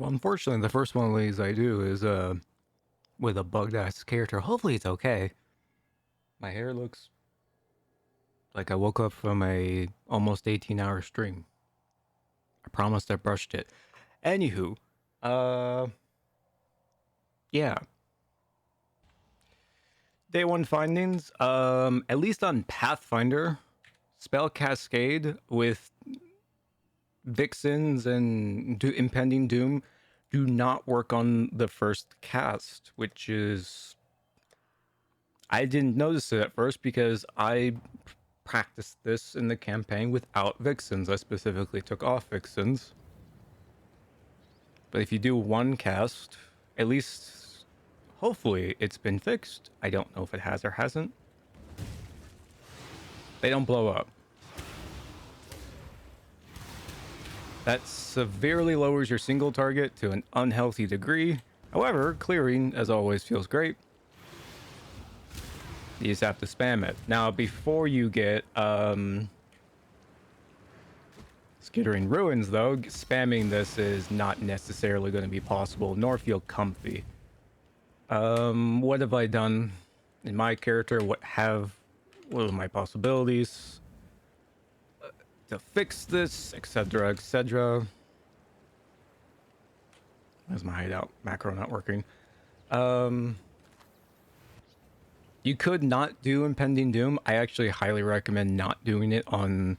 Well, unfortunately, the first one of these I do is with a bugged ass character. Hopefully, it's okay. My hair looks like I woke up from a almost 18-hour stream. I promised I brushed it. Anywho, uh, yeah. Day one findings. At least on Pathfinder, spell cascade with Vixens and Impending Doom do not work on the first cast, which is I didn't notice it at first because I practiced this in the campaign without Vixens. I specifically took off Vixens. But if you do one cast, at least hopefully it's been fixed. I don't know if it has or hasn't. They don't blow up. That severely lowers your single target to an unhealthy degree. However, clearing, as always, feels great. You just have to spam it. Now, before you get Skittering Ruins, though, spamming this is not necessarily going to be possible, nor feel comfy. What have I done in my character? What are my possibilities to fix this, etc., etc.? Where's my hideout? Macro not working. You could not do Impending Doom. I actually highly recommend not doing it on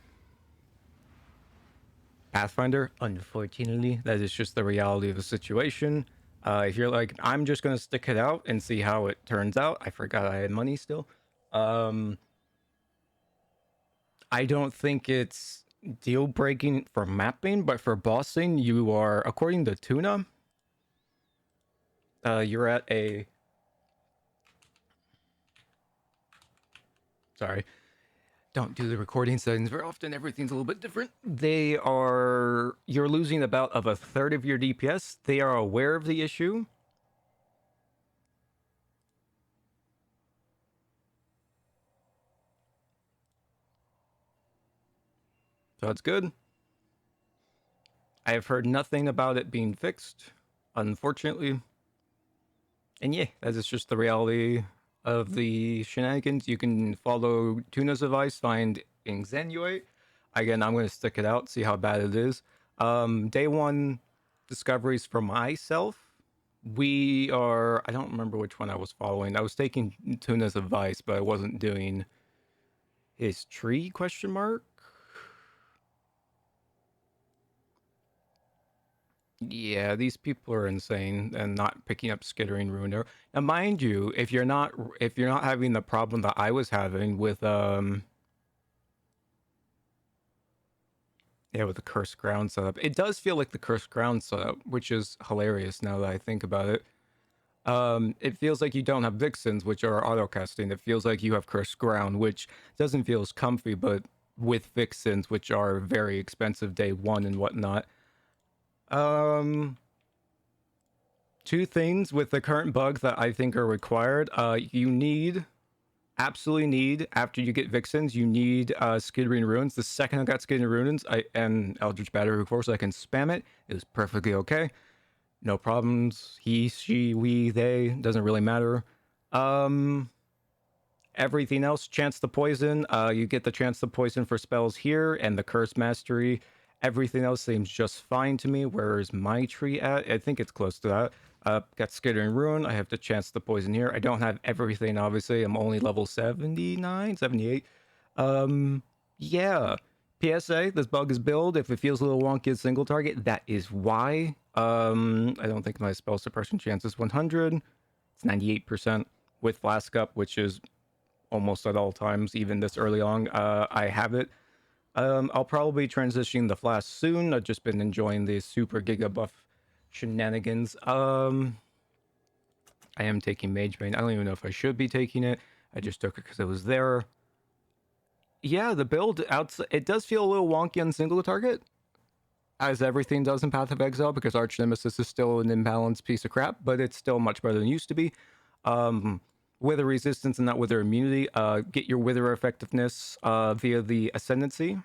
Pathfinder. Unfortunately, that is just the reality of the situation. If you're like, I'm just going to stick it out and see how it turns out. I forgot I had money still. I don't think it's deal breaking for mapping, but for bossing, you are, according to Tuna, you're at a. Sorry. Don't do the recording settings very often. Everything's a little bit different. You're losing about of a third of your DPS. They are aware of the issue. So that's good. I have heard nothing about it being fixed, unfortunately. And yeah, that is just the reality of the shenanigans. You can follow Tuna's advice, find Extenuate. Again, I'm going to stick it out, see how bad it is. Day one discoveries for myself. I don't remember which one I was following. I was taking Tuna's advice, but I wasn't doing his tree question mark. Yeah, these people are insane and not picking up Skittering Ruiner. Now, mind you, if you're not having the problem that I was having with with the cursed ground setup, it does feel like the cursed ground setup, which is hilarious now that I think about it. It feels like you don't have Vixens, which are auto-casting. It feels like you have cursed ground, which doesn't feel as comfy, but with Vixens, which are very expensive day one and whatnot. Two things with the current bugs that I think are required. You absolutely need, after you get Vixens, you need Skittering Ruins. The second I got Skittering Ruins and Eldritch Battery, of course, I can spam it. It was perfectly okay. No problems. He, she, we, they, doesn't really matter. Everything else, chance to poison. You get the chance to poison for spells here and the curse mastery. Everything else seems just fine to me. Where is my tree at? I think it's close to that. Got Skittering Ruin. I have the chance to poison here. I don't have everything, obviously. I'm only level 79, 78. Yeah. PSA, this bug is build. If it feels a little wonky at single target, that is why. I don't think my spell suppression chance is 100. It's 98% with Flask Up, which is almost at all times, even this early on. I have it. I'll probably be transitioning the Flask soon. I've just been enjoying the super giga buff shenanigans. I am taking Mage Bane. I don't even know if I should be taking it. I just took it because it was there. Yeah, the build it does feel a little wonky on single target, as everything does in Path of Exile, because Arch Nemesis is still an imbalanced piece of crap, but it's still much better than it used to be. Wither resistance and not wither immunity. Get your wither effectiveness via the ascendancy,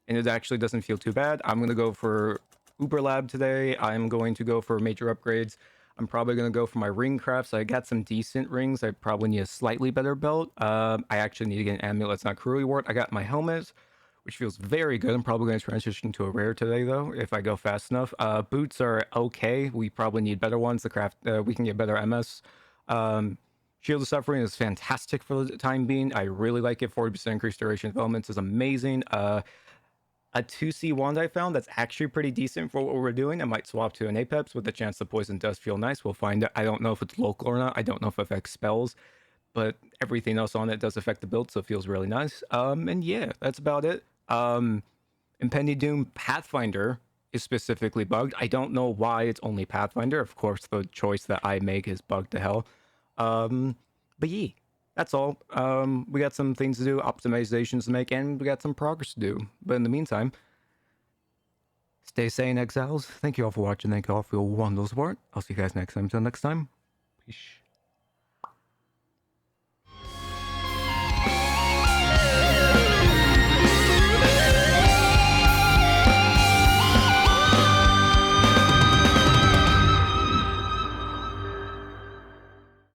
and it actually doesn't feel too bad. I'm gonna go for Uber Lab today. I'm going to go for major upgrades. I'm probably going to go for my ring crafts. I got some decent rings. I probably need a slightly better belt. I actually need to get an amulet. It's not Curly Wart. I got my helmet, which feels very good. I'm probably going to transition to a rare today, though, if I go fast enough. Boots are okay. We probably need better ones. The craft, we can get better MS. Shield of Suffering is fantastic for the time being. I really like it. 40% increased duration of elements is amazing. A 2C wand I found that's actually pretty decent for what we're doing. I might swap to an Apex with the chance the poison does feel nice. We'll find out. I don't know if it's local or not. I don't know if it affects spells, but everything else on it does affect the build, so it feels really nice. And yeah, that's about it. Impending Doom Pathfinder is specifically bugged. I don't know why it's only Pathfinder. Of course, the choice that I make is bugged to hell. But yeah, that's all. We got some things to do, optimizations to make, and we got some progress to do. But in the meantime, stay sane, exiles. Thank you all for watching. Thank you all for your wonderful support. I'll see you guys next time. Until next time, peace.